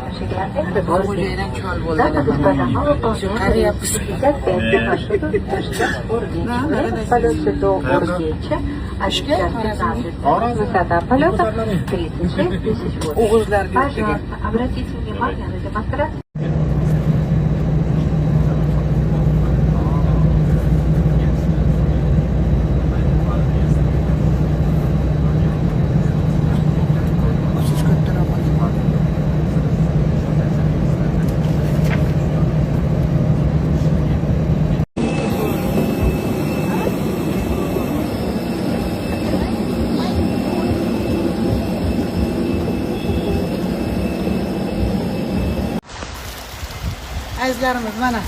Başkaşehir'de ve Bozüyük'te Кария маршруту полеты до Оргечи, высота полета 36 тысяч футов. Пожалуйста, обратите внимание на демонстрацию. Azizlarimiz mana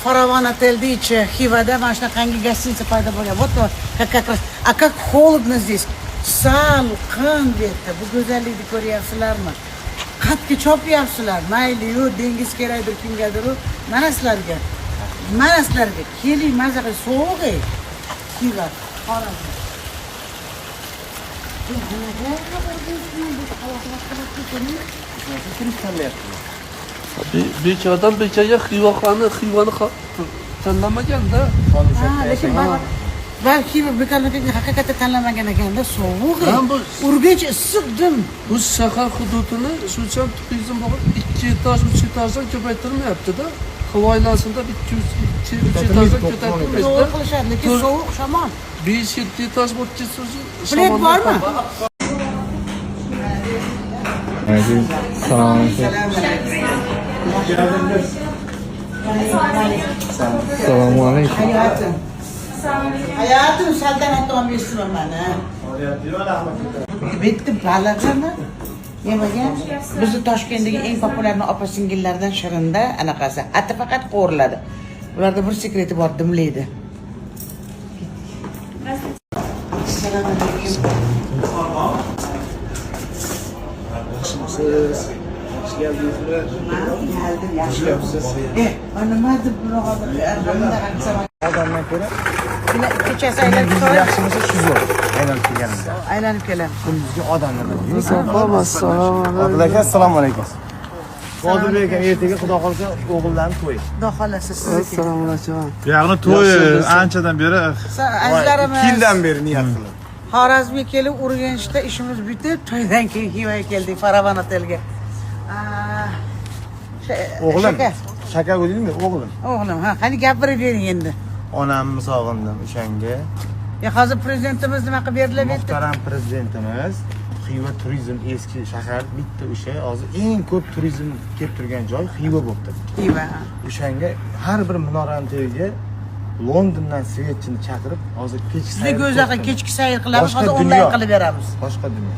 Faravan Otel'da Xivada mana shunaqangi gостиница paydo bo'lgan. Вот как раз. А как холодно здесь. Salqin bu yerda. Bu go'zallikni ko'ryapsizlarmi? Qatga chopyapsizlar. Mayli-yu, dengiz kerakdir kimgadir. Mana sizlarga. Mana sizlarga keling, maza qilib sovuq ey. Xiva. Xorazm. Bechoradan bechaga Xivani tanlamagan-da. Lekin balki bekallarga haqiqatda tanlamagan ekanda sovuq. Urganch issiqdim. Bu shahar hududini shucham turizm bo'lib 2 etaj, 3 etajdan ko'paytirmayapti-da. Havoylansida 2-3 etajdan ko'paytirmayapti. Sovuq qilishadi, lekin sovuq shamol. 5-7 etaj bo'lib ketsa Bilet bormi? Assalomu alaykum. Hayatim saltanat olmaysiz mana. Bitti balag'ami? Yemagan. Bizni Toshkentdagi eng populyar opa-singillardan Shirinda anaqasi. Ati faqat qo'riladi. Ularda bir sekreti bor, dimlaydi. Assalomu alaykum. Hoş geldinizler. Geldim, Yaxshimisiz? Nima deb bunaqa Odamdan ko'ra kechasi aylanib kelib, yaxshimisiz shu zo'r. Aylanib kelganimda. aylanib kelamiz. Kunduzgi odamlar. Assalomu alaykum. Odil aka, assalomu alaykum. Odil aka, ertaga xudo xolsa o'g'illarni to'y. Xudo xolasa sizniki. Assalomu alaykum. Buyog'ini to'yi anchadan beri Azizlarimiz, 2 yildan beri niyat qilib. Xorazmga kelib, Urganchda ishimiz bitib, to'ydan keyin Xivaga keldik, Faravan Otelga. O'g'lim, shaka o'ldingmi, o'g'lim? O'g'lim, ha, qani gapirib bering endi. Onamni sog'indim o'shanga. Hozir prezidentimiz nima qilib beriladi? Muhtaram prezidentimiz Xiva turizm eski shahar bitta o'sha hozir eng ko'p turizm kelib turgan joy Xiva bo'libdi. Xiva. O'shanga har bir minorani to'yiga Londondan svetchini chaqirib, hozir kechki Juda go'zal kechki sayr qilamiz, hozir onlayn qilib beramiz. Boshqa dunyo.